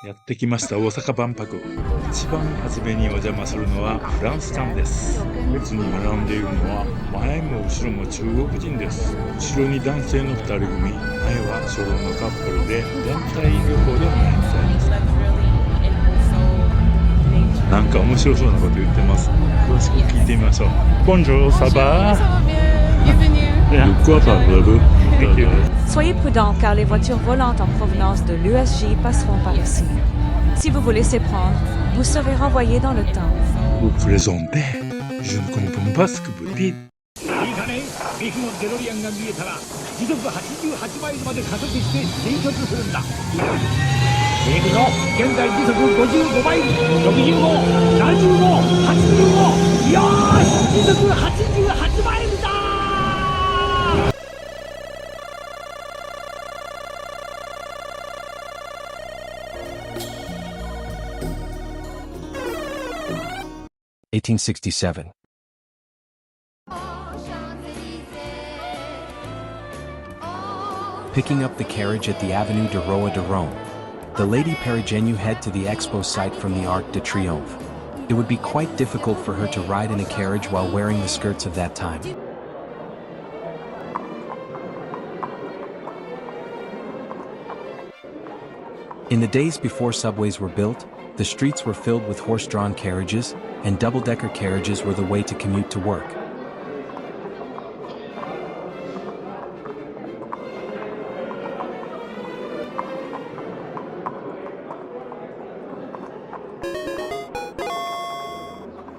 やってきました大阪万博。一番初めにお邪魔するのはフランス館です。列に並んでいるのは前も後ろも中国人です。後ろに男性の2人組、前は初老のカップルで団体旅行でもないみたいです。なんか面白そうなこと言ってます。詳しく聞いてみましょう。Bonjour, ça va? De quoi parlez-vous? Soyez prudents car les voitures volantes en provenance de l'USJ passeront par ici. Si vous vous laissez prendre, vous serez renvoyé dans le temps. Vous plaisantez? Je ne comprends pas ce que vous dites. いいかね、ビフのデロリアンが見えたら時速88マイルまで加速して追突するんだ。行くぞ、現在時速55マイル、65、75、85、よーし、時速88マイルだ。1867. Picking up the carriage at the Avenue de Roi de Rome, the Lady Parigenu head to the Expo site from the Arc de Triomphe. It would be quite difficult for her to ride in a carriage while wearing the skirts of that time. In the days before subways were built, the streets were filled with horse-drawn carriages, and double-decker carriages were the way to commute to work.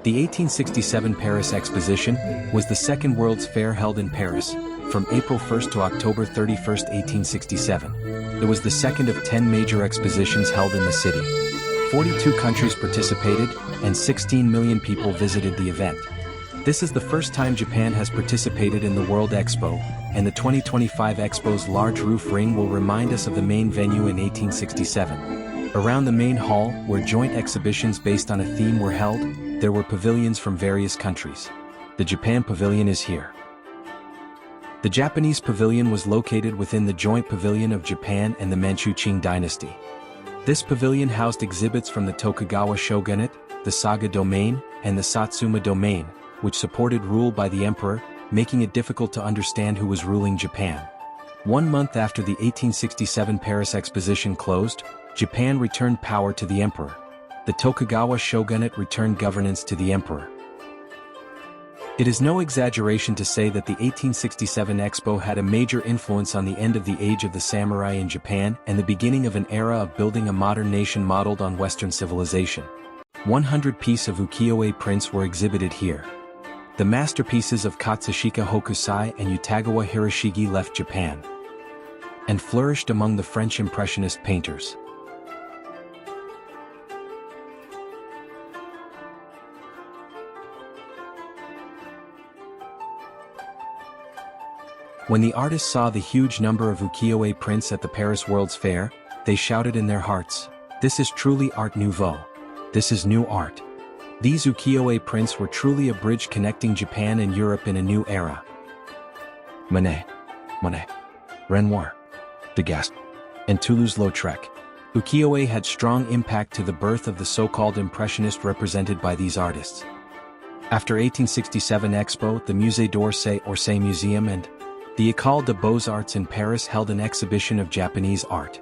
The 1867 Paris Exposition was the second World's Fair held in Paris, from April 1st to October 31st, 1867. It was the second of 10 major expositions held in the city. 42 countries participated, and 16 million people visited the event. This is the first time Japan has participated in the World Expo, and the 2025 Expo's large roof ring will remind us of the main venue in 1867. Around the main hall, where joint exhibitions based on a theme were held, there were pavilions from various countries. The Japan Pavilion is here. The Japanese Pavilion was located within the joint pavilion of Japan and the Manchu Qing dynasty. This pavilion housed exhibits from the Tokugawa shogunate, the Saga domain, and the Satsuma domain, which supported rule by the emperor, making it difficult to understand who was ruling Japan. 1 month after the 1867 Paris Exposition closed, Japan returned power to the emperor. The Tokugawa shogunate returned governance to the emperor. It is no exaggeration to say that the 1867 Expo had a major influence on the end of the age of the samurai in Japan and the beginning of an era of building a modern nation modeled on Western civilization. 100 pieces of ukiyo-e prints were exhibited here. The masterpieces of Katsushika Hokusai and Utagawa Hiroshige left Japan and flourished among the French Impressionist painters. When the artists saw the huge number of ukiyo-e prints at the Paris World's Fair, they shouted in their hearts, "This is truly Art Nouveau. This is new art." These ukiyo-e prints were truly a bridge connecting Japan and Europe in a new era. Monet, Renoir, Degas, and Toulouse-Lautrec. Ukiyo-e had strong impact to the birth of the so-called Impressionist represented by these artists. After 1867 Expo, the Musée d'Orsay Museum and the École des Beaux-Arts in Paris held an exhibition of Japanese art.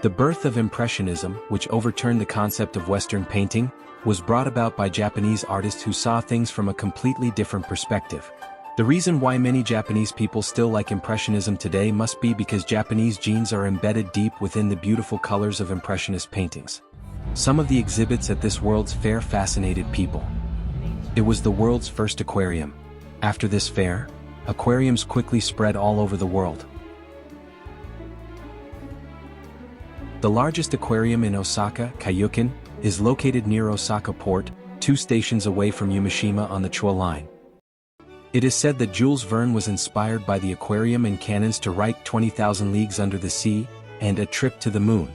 The birth of Impressionism, which overturned the concept of Western painting, was brought about by Japanese artists who saw things from a completely different perspective. The reason why many Japanese people still like Impressionism today must be because Japanese genes are embedded deep within the beautiful colors of Impressionist paintings. Some of the exhibits at this World's Fair fascinated people. It was the world's first aquarium. After this fair, aquariums quickly spread all over the world. The largest aquarium in Osaka, Kaiyukan, is located near Osaka Port, 2 stations away from Yumeshima on the Chuo Line. It is said that Jules Verne was inspired by the aquarium and cannons to write 20,000 Leagues Under the Sea and A Trip to the Moon.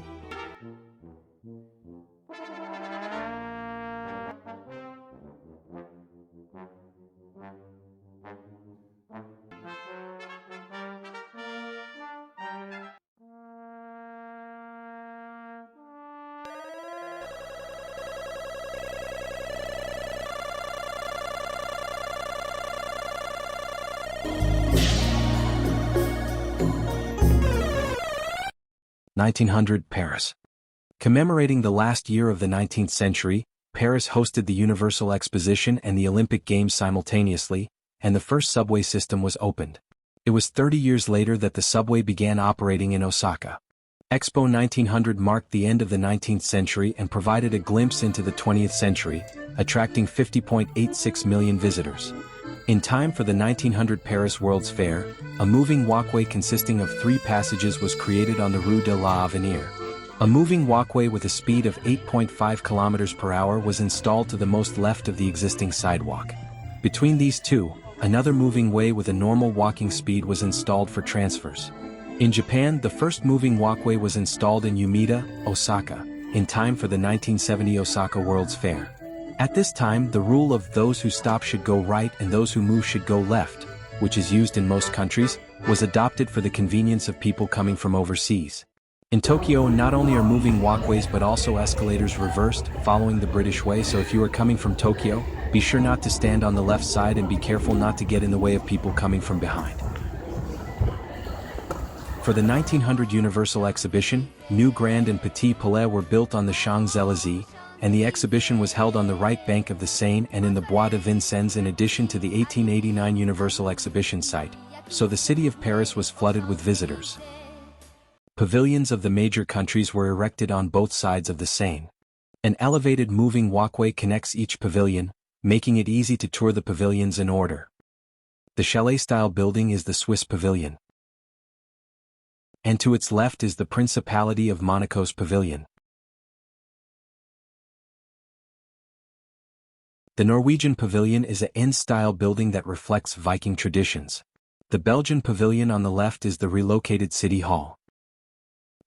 1900 Paris. Commemorating the last year of the 19th century, Paris hosted the Universal Exposition and the Olympic Games simultaneously, and the first subway system was opened. It was 30 years later that the subway began operating in Osaka. Expo 1900 marked the end of the 19th century and provided a glimpse into the 20th century, attracting 50.86 million visitors. In time for the 1900 Paris World's Fair, a moving walkway consisting of 3 passages was created on the Rue de l'Avenir. A moving walkway with a speed of 8.5 km per hour was installed to the most left of the existing sidewalk. Between these two, another moving way with a normal walking speed was installed for transfers. In Japan, the first moving walkway was installed in Umeda, Osaka, in time for the 1970 Osaka World's Fair. At this time, the rule of those who stop should go right and those who move should go left, which is used in most countries, was adopted for the convenience of people coming from overseas. In Tokyo, not only are moving walkways but also escalators reversed, following the British way, so if you are coming from Tokyo, be sure not to stand on the left side and be careful not to get in the way of people coming from behind. For the 1900 Universal Exhibition, new Grand and Petit Palais were built on the Champs-Élysées, and the exhibition was held on the right bank of the Seine and in the Bois de Vincennes in addition to the 1889 Universal Exhibition site, so the city of Paris was flooded with visitors. Pavilions of the major countries were erected on both sides of the Seine. An elevated moving walkway connects each pavilion, making it easy to tour the pavilions in order. The chalet-style building is the Swiss Pavilion. And to its left is the Principality of Monaco's Pavilion. The Norwegian Pavilion is an inn-style building that reflects Viking traditions. The Belgian Pavilion on the left is the relocated City Hall.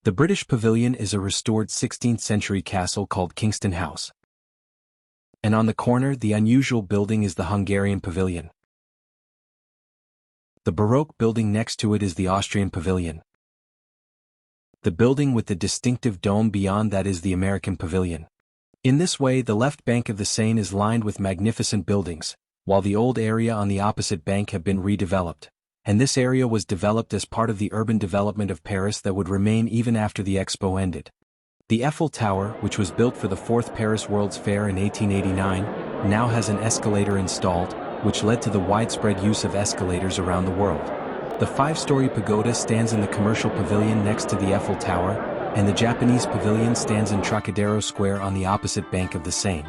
The British Pavilion is a restored 16th-century castle called Kingston House. And on the corner, the unusual building is the Hungarian Pavilion. The Baroque building next to it is the Austrian Pavilion. The building with the distinctive dome beyond that is the American Pavilion. In this way, the left bank of the Seine is lined with magnificent buildings, while the old area on the opposite bank have been redeveloped. And this area was developed as part of the urban development of Paris that would remain even after the Expo ended. The Eiffel Tower, which was built for the 4th Paris World's Fair in 1889, now has an escalator installed, which led to the widespread use of escalators around the world. The 5-story pagoda stands in the commercial pavilion next to the Eiffel Tower, and the Japanese pavilion stands in Trocadero Square on the opposite bank of the Seine.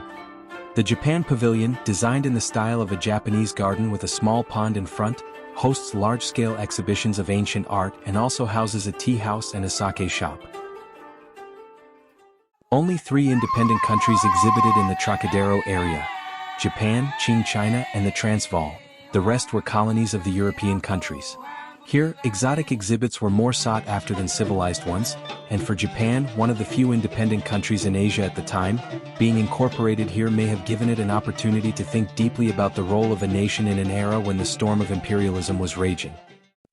The Japan Pavilion, designed in the style of a Japanese garden with a small pond in front, hosts large-scale exhibitions of ancient art and also houses a tea house and a sake shop. Only 3 independent countries exhibited in the Trocadero area: Japan, Qing China, and the Transvaal. The rest were colonies of the European countries. Here, exotic exhibits were more sought after than civilized ones, and for Japan, one of the few independent countries in Asia at the time, being incorporated here may have given it an opportunity to think deeply about the role of a nation in an era when the storm of imperialism was raging.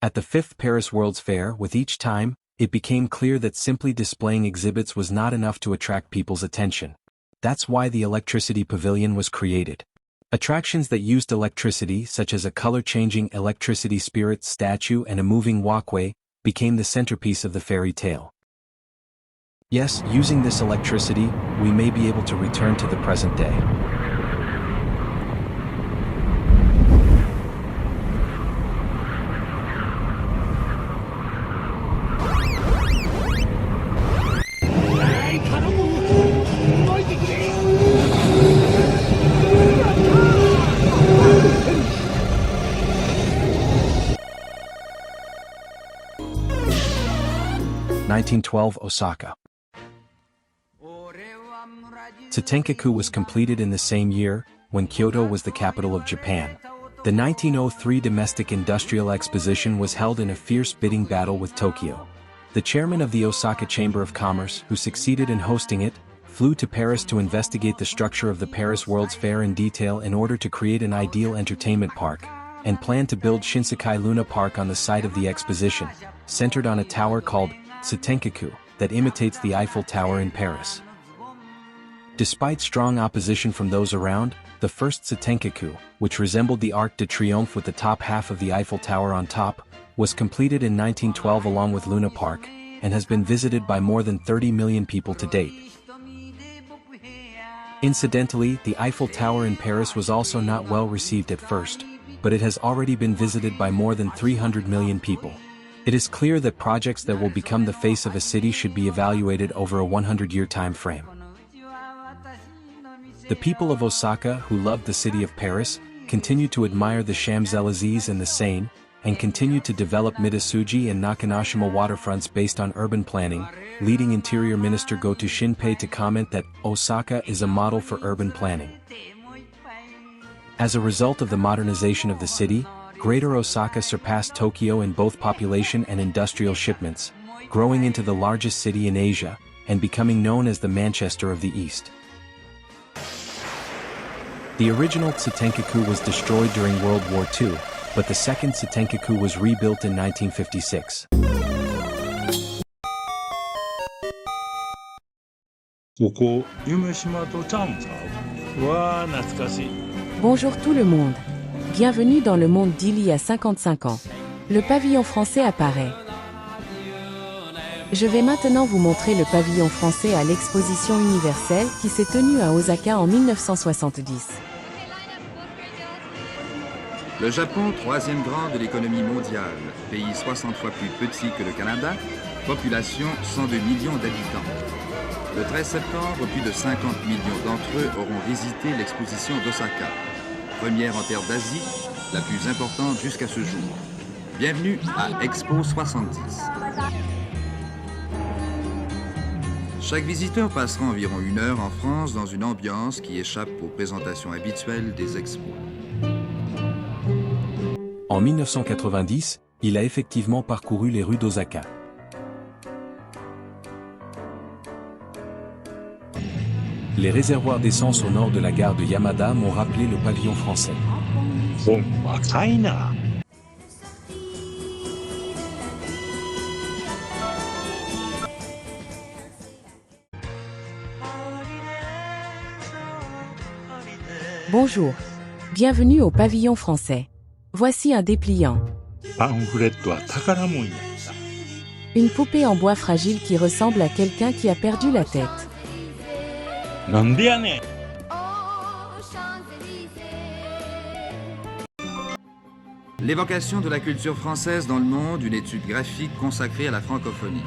At the 5th Paris World's Fair, with each time, it became clear that simply displaying exhibits was not enough to attract people's attention. That's why the Electricity Pavilion was created. Attractions that used electricity, such as a color-changing electricity spirit statue and a moving walkway, became the centerpiece of the fairy tale. Yes, using this electricity, we may be able to return to the present day. (1912) Osaka. Tsutenkaku was completed in the same year, when Kyoto was the capital of Japan. The 1903 Domestic Industrial Exposition was held in a fierce bidding battle with Tokyo. The chairman of the Osaka Chamber of Commerce, who succeeded in hosting it, flew to Paris to investigate the structure of the Paris World's Fair in detail in order to create an ideal entertainment park, and planned to build Shinsekai Luna Park on the site of the exposition, centered on a tower called Tsutenkaku, that imitates the Eiffel Tower in Paris. Despite strong opposition from those around, the first Tsutenkaku, which resembled the Arc de Triomphe with the top half of the Eiffel Tower on top, was completed in 1912 along with Luna Park, and has been visited by more than 30 million people to date. Incidentally, the Eiffel Tower in Paris was also not well received at first, but it has already been visited by more than 300 million people. It is clear that projects that will become the face of a city should be evaluated over a 100-year time frame. The people of Osaka, who loved the city of Paris, continue to admire the Champs-Élysées and the Seine, and continue to develop Midasuji and Nakanoshima waterfronts based on urban planning, leading Interior Minister Goto Shinpei to comment that Osaka is a model for urban planning. As a result of the modernization of the city, Greater Osaka surpassed Tokyo in both population and industrial shipments, growing into the largest city in Asia, and becoming known as the Manchester of the East. The original Tsutenkaku was destroyed during World War II, but the second Tsutenkaku was rebuilt in 1956. Bonjour tout le monde. Bienvenue dans le monde d'il y a 55 ans. Le pavillon français apparaît. Je vais maintenant vous montrer le pavillon français à l'exposition universelle qui s'est tenue à Osaka en 1970. Le Japon, troisième grand de l'économie mondiale, pays 60 fois plus petit que le Canada, population 102 millions d'habitants. Le 13 septembre, plus de 50 millions d'entre eux auront visité l'exposition d'Osaka, première en terre d'Asie, la plus importante jusqu'à ce jour. Bienvenue à EXPO 70. Chaque visiteur passera environ 1 heure en France dans une ambiance qui échappe aux présentations habituelles des expos. En 1990, il a effectivement parcouru les rues d'Osaka. Les réservoirs d'essence au nord de la gare de Yamada m'ont rappelé le pavillon français. Bonjour. Bienvenue au pavillon français. Voici un dépliant. Une poupée en bois fragile qui ressemble à quelqu'un qui a perdu la tête. L'évocation de la culture française dans le monde, une étude graphique consacrée à la francophonie.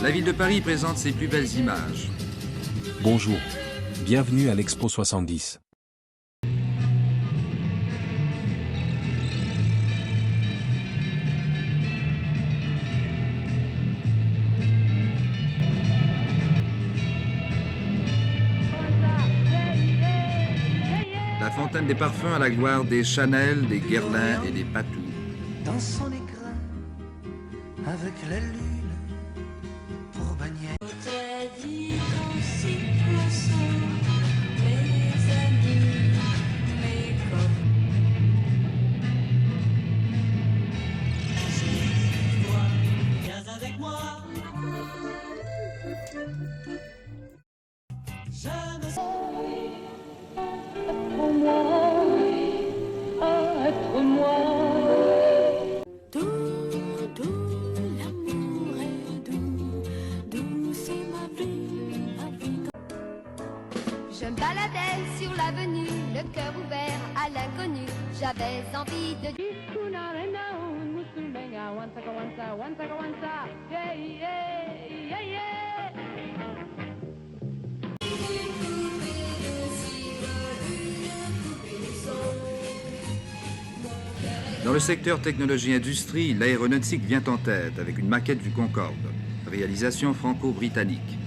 La ville de Paris présente ses plus belles images. Bonjour. Bienvenue à l'Expo 70. La fontaine des parfums à la gloire des Chanel, des Guerlain et des Patou. Dans son écrin, avec la lune pour bannière. Je me baladais sur l'avenue, le cœur ouvert à l'inconnu. J'avais envie de... Dans le secteur technologie-industrie, l'aéronautique vient en tête avec une maquette du Concorde, réalisation franco-britannique.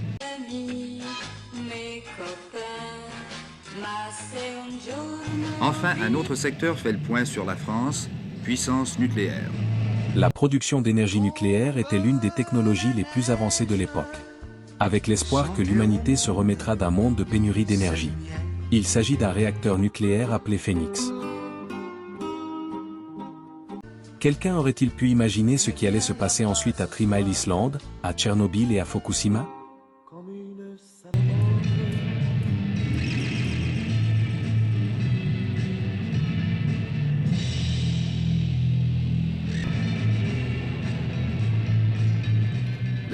Enfin, un autre secteur fait le point sur la France, puissance nucléaire. La production d'énergie nucléaire était l'une des technologies les plus avancées de l'époque. Avec l'espoir que l'humanité se remettra d'un monde de pénurie d'énergie. Il s'agit d'un réacteur nucléaire appelé Phoenix. Quelqu'un aurait-il pu imaginer ce qui allait se passer ensuite à 3 Mile Island, à Tchernobyl et à Fukushima?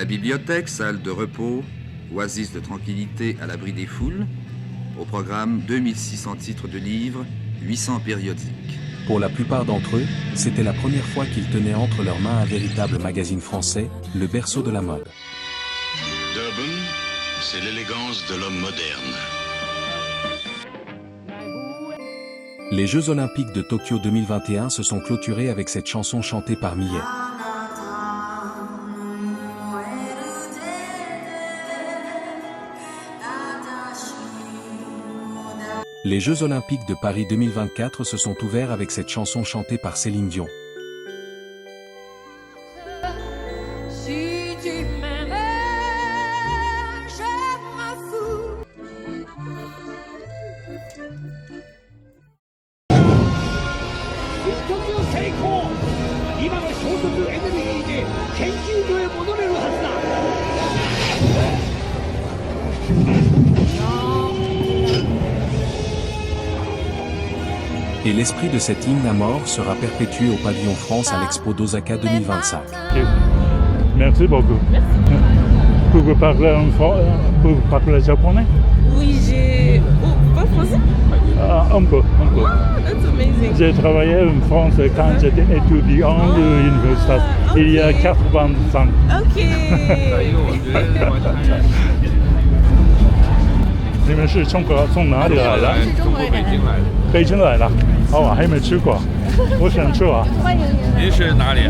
La bibliothèque, salle de repos, oasis de tranquillité à l'abri des foules. Au programme, 2600 titres de livres, 800 périodiques. Pour la plupart d'entre eux, c'était la première fois qu'ils tenaient entre leurs mains un véritable magazine français, le berceau de la mode. Durban, c'est l'élégance de l'homme moderne. Les Jeux Olympiques de Tokyo 2021 se sont clôturés avec cette chanson chantée par Millet. Les Jeux Olympiques de Paris 2024 se sont ouverts avec cette chanson chantée par Céline Dion. Si tu m'aimes, je m'en fous. Tokyo 成功。今の衝突エネルギーで研究所へ戻れるはずだ。Et l'esprit de cet hymne à mort sera perpétué au pavillon France à l'Expo d'Osaka 2025. Merci beaucoup. Vous parlez japonais? Oui, j'ai... Oh, pas français? Un peu. Wow, that's amazing. J'ai travaillé en France quand j'étais étudiant de l'université, il y a 85. OK. 你们是从哪里来的？是中国人。北京来的。哦，还没去过，我想去啊。欢迎您。您是哪里？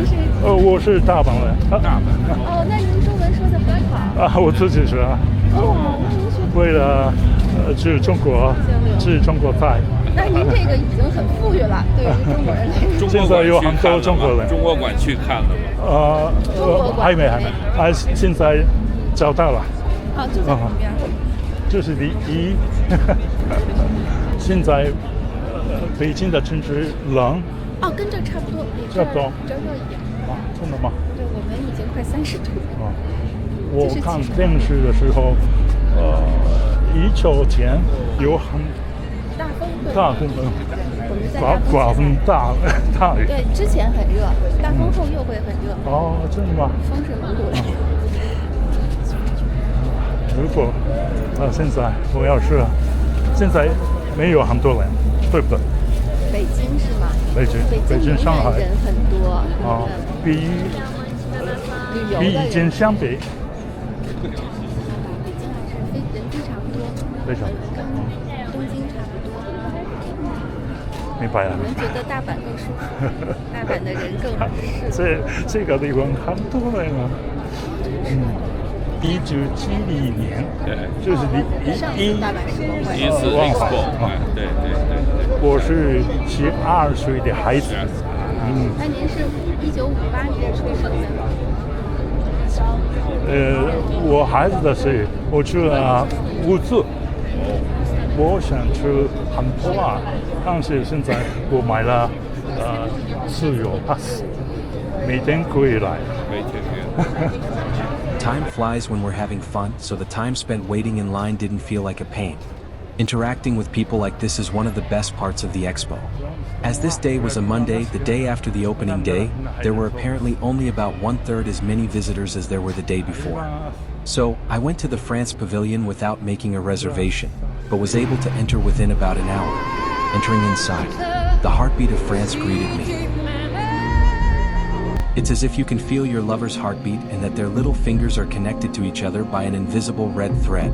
我是大阪人。大阪。哦，那您中文说的很好。啊，我自己学。哦，那您学。为了去中国吃中国菜。那您这个已经很富裕了，对于中国人来说。现在有很多中国人。中国馆去看了吗？还没，现在找到了。啊，就在旁边。这是第一。现在北京的城市冷。哦，跟这差不多，比这热一点。啊，真的吗？对，我们已经快30度了。啊，我看电视的时候，1秋前有很大风，刮风大雨。对，之前很热，大风后又会很热。哦，真的吗？风是5度的。如果现在我要是现在没有很多人，对不对？北京是吗？北京、上海人很多。啊，比以前相比，北京还是人非常多，非常跟东京差不多。明白了。我们觉得大阪更舒服，大阪的人更适合。这个地方很多人啊。1970年，就是第一次 EXPO， 对。我是12岁的孩子。那您是1958年出生的？我孩子的是我去了5次，我想去很多啊，但是现在我买了自由 pass， 每天可以来。Time flies when we're having fun, so the time spent waiting in line didn't feel like a pain. Interacting with people like this is one of the best parts of the expo. As this day was a Monday, the day after the opening day, there were apparently only about 1/3 as many visitors as there were the day before. So, I went to the France pavilion without making a reservation, but was able to enter within about an hour. Entering inside, the heartbeat of France greeted me. It's as if you can feel your lover's heartbeat and that their little fingers are connected to each other by an invisible red thread.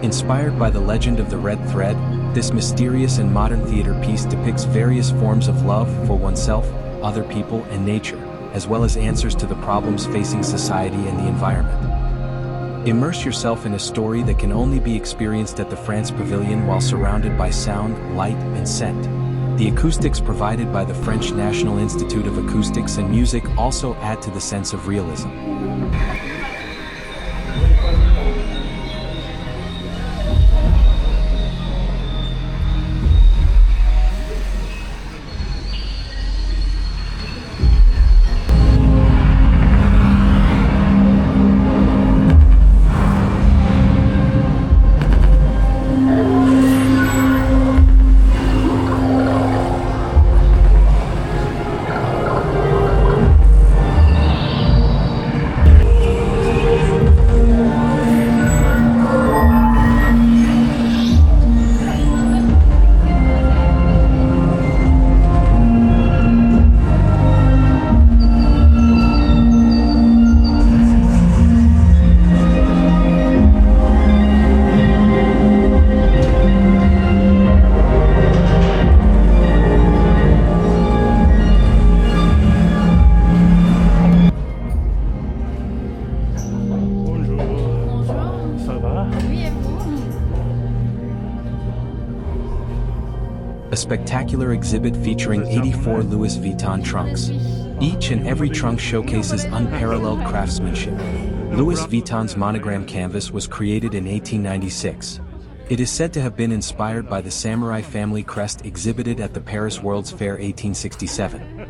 Inspired by the legend of the red thread, this mysterious and modern theater piece depicts various forms of love for oneself, other people, and nature, as well as answers to the problems facing society and the environment. Immerse yourself in a story that can only be experienced at the France Pavilion while surrounded by sound, light, and scent. The acoustics provided by the French National Institute of Acoustics and Music also add to the sense of realism. a spectacular exhibit featuring 84 Louis Vuitton trunks. Each and every trunk showcases unparalleled craftsmanship. Louis Vuitton's monogram canvas was created in 1896. It is said to have been inspired by the samurai family crest exhibited at the Paris World's Fair 1867.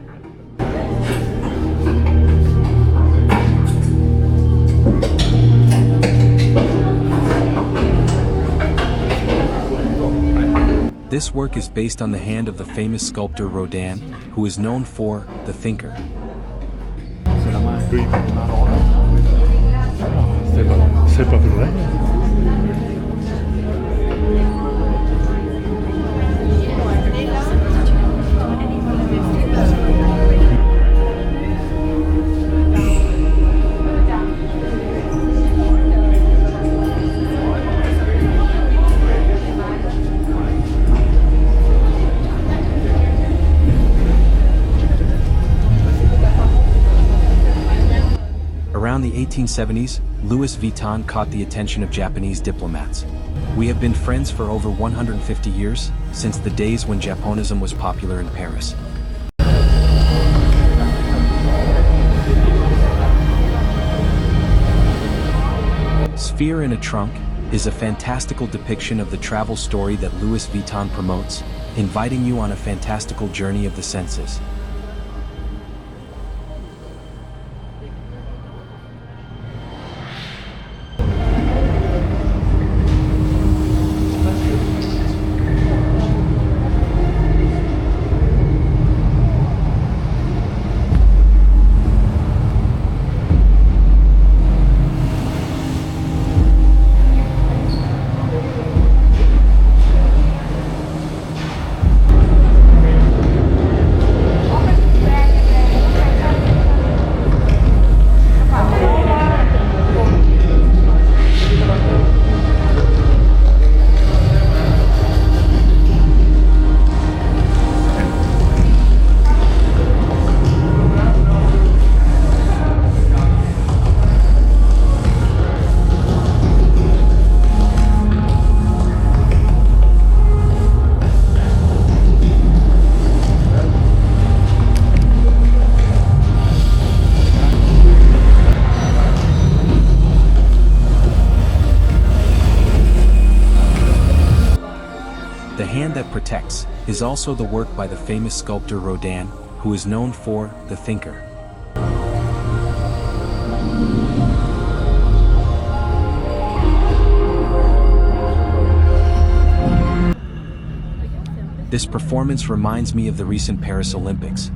This work is based on the hand of the famous sculptor Rodin, who is known for the thinker. C'est pas vrai. Around the 1870s, Louis Vuitton caught the attention of Japanese diplomats. We have been friends for over 150 years, since the days when Japonism was popular in Paris. Sphere in a Trunk is a fantastical depiction of the travel story that Louis Vuitton promotes, inviting you on a fantastical journey of the senses. The hand that protects is also the work by the famous sculptor Rodin, who is known for the thinker. This performance reminds me of the recent Paris Olympics.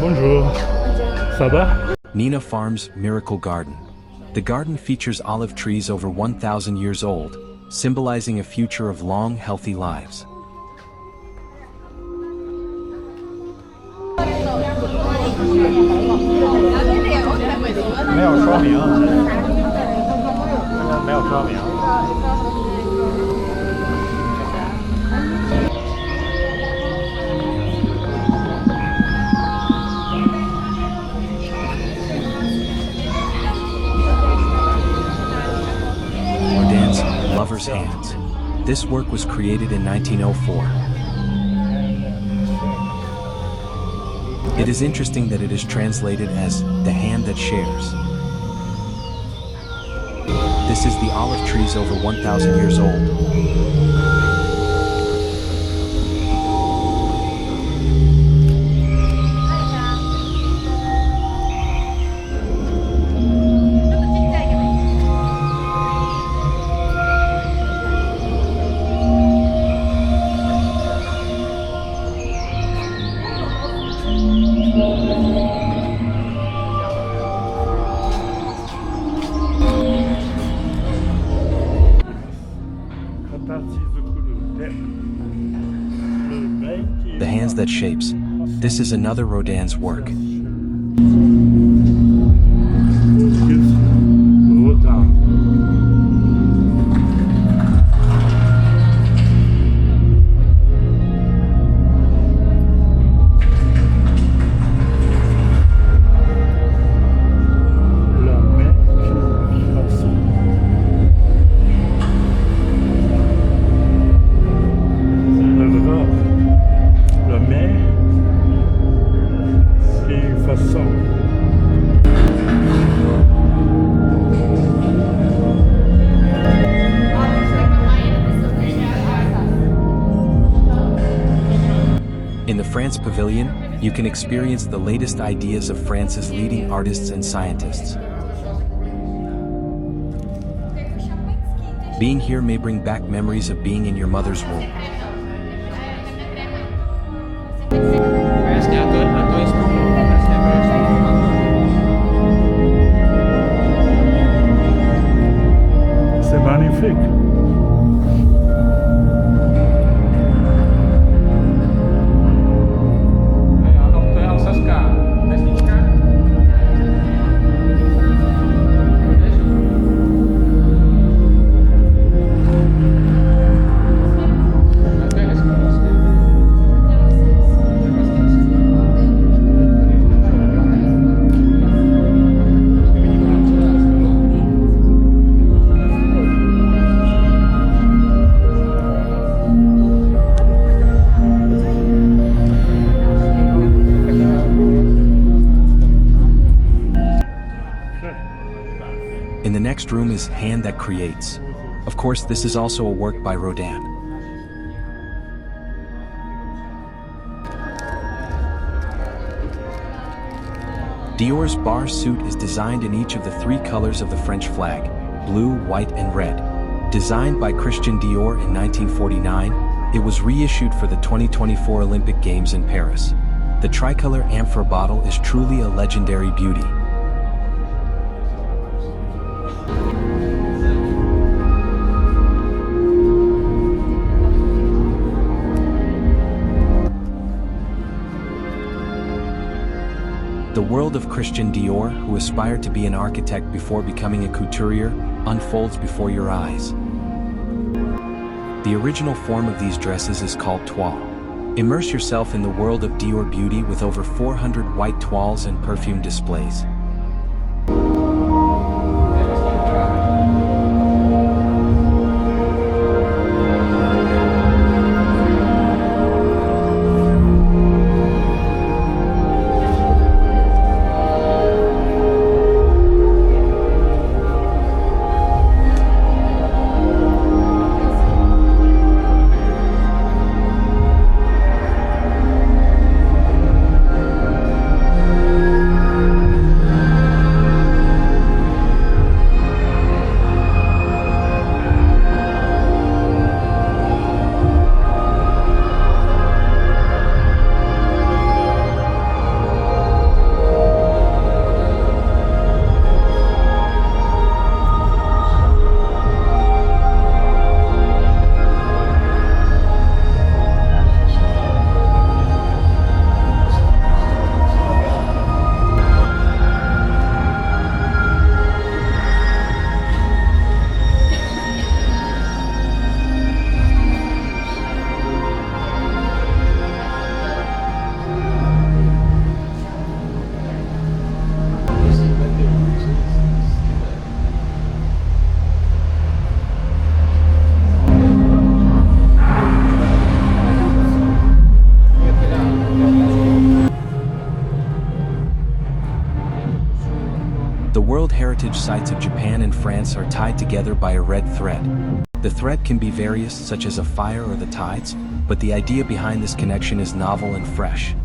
Bonjour. Ça va? Nina Farm's Miracle Garden. The garden features olive trees over 1,000 years old, symbolizing a future of long, healthy lives. Rodin's Lover's Hands. This work was created in 1904. It is interesting that it is translated as the hand that shares. This is the olive trees over 1,000 years old. The hands that shapes. This is another Rodin's work. In the France Pavilion, you can experience the latest ideas of France's leading artists and scientists. Being here may bring back memories of being in your mother's womb. C'est magnifique. In the next room is Hand That Creates. Of course, this is also a work by Rodin. Dior's bar suit is designed in each of the three colors of the French flag, blue, white, and red. Designed by Christian Dior in 1949, it was reissued for the 2024 Olympic Games in Paris. The tricolor amphora bottle is truly a legendary beauty. The world of Christian Dior, who aspired to be an architect before becoming a couturier, unfolds before your eyes. The original form of these dresses is called toile. Immerse yourself in the world of Dior beauty with over 400 white toiles and perfume displays. heritage sites of Japan and France are tied together by a red thread. The thread can be various, such as a fire or the tides, but the idea behind this connection is novel and fresh.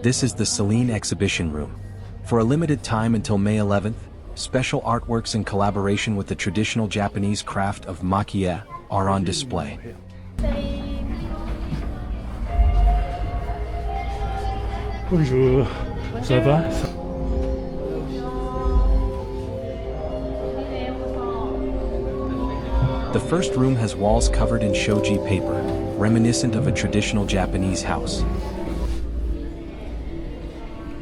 This is the Céline exhibition room. For a limited time until May 11th, special artworks in collaboration with the traditional Japanese craft of makie are on display. Bonjour, ça va? The first room has walls covered in shoji paper, reminiscent of a traditional Japanese house.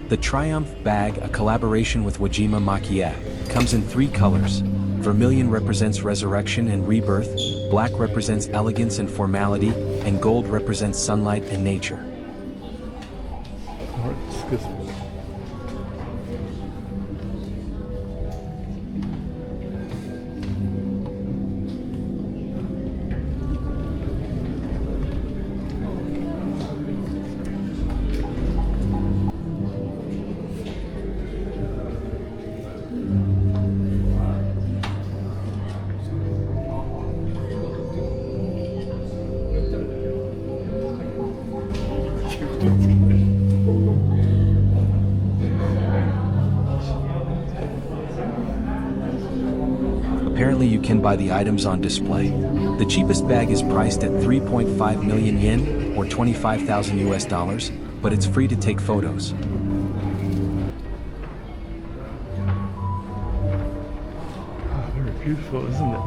The Triumph bag, a collaboration with Wajima Makie, comes in 3 colors. Vermilion represents resurrection and rebirth, black represents elegance and formality, and gold represents sunlight and nature. Apparently you can buy the items on display. The cheapest bag is priced at 3.5 million yen, or 25,000 US dollars, but it's free to take photos. Very beautiful, isn't it?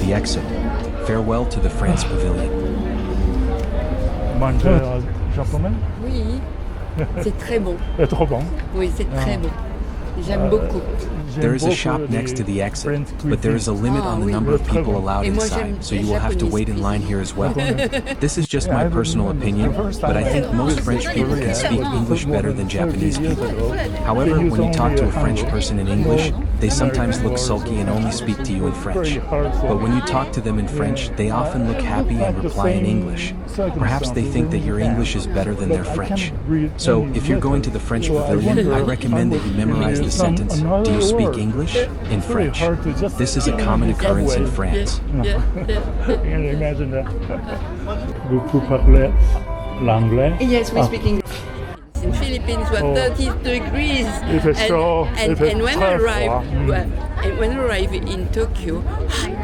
The exit. Farewell to the France Pavilion. Manger japonais? Oui, c'est très bon. Trop bon. Oui, c'est très bon. J'aime beaucoup. There is a shop next to the exit, but there is a limit on the number of people allowed inside, so you will have to wait in line here as well. This is just my personal opinion, but I think most French people can speak English better than Japanese people. However, when you talk to a French person in English, they sometimes look sulky and only speak to you in French. But when you talk to them in French, they often look happy and reply in English. Perhaps they think that your English is better than their French. So, if you're going to the French pavilion, I recommend that you memorize the sentence, "Do you speak English?" in French. This is a common occurrence in France. Can you imagine that? Vous parlez l'anglais? Yes, we speak English. In Philippines, we're 30 degrees. And when I arrive in Tokyo,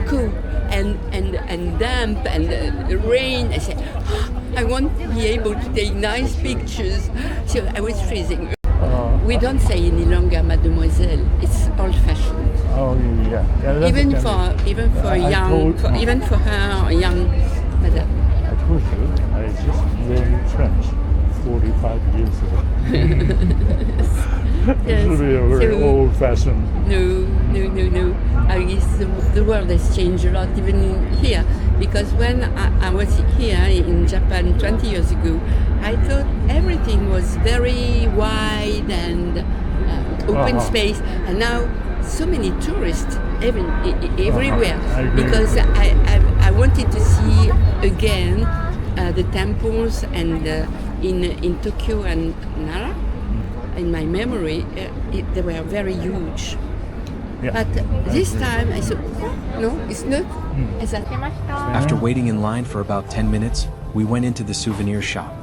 cool and damp and rain, I say, I won't be able to take nice pictures. So I was freezing. We don't say any longer mademoiselle. It's old-fashioned. Oh yeah. Even for young, even for her young madame. I told you, I just learned French 45 years ago. It's really very old-fashioned. No. I guess the world has changed a lot, even here. Because when I was here in Japan 20 years ago, I thought everything was very wide and open space. And now, so many tourists everywhere. Because I wanted to see again the temples and in Tokyo and Nara. In my memory, they were very huge. But this time I said, no, it's not. I said, After waiting in line for about 10 minutes, we went into the souvenir shop.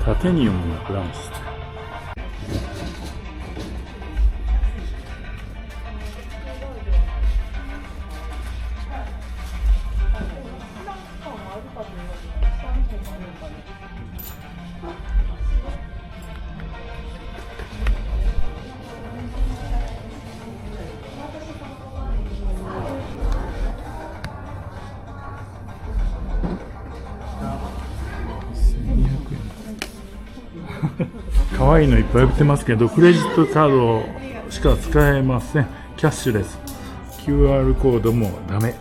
縦に読むフランス。可愛いのいっぱい売ってますけど、クレジットカードしか使えません。キャッシュレス。QR コードもダメ。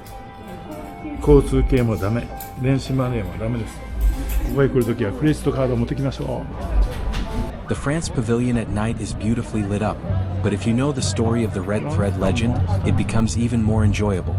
交通系もダメ。電子マネーもダメです。ここへ来るときはクレジットカードを持ってきましょう。The France Pavilion at night is beautifully lit up, but if you know the story of the Red Thread legend, it becomes even more enjoyable.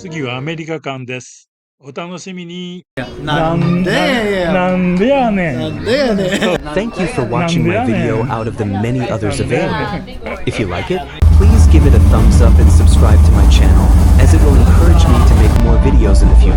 次はアメリカ館です。お楽しみに。なんでやねん。 Thank you for watching my video out of the many others available. If you like it, please give it a thumbs up and subscribe to my channel, as it will encourage me to make more videos in the future.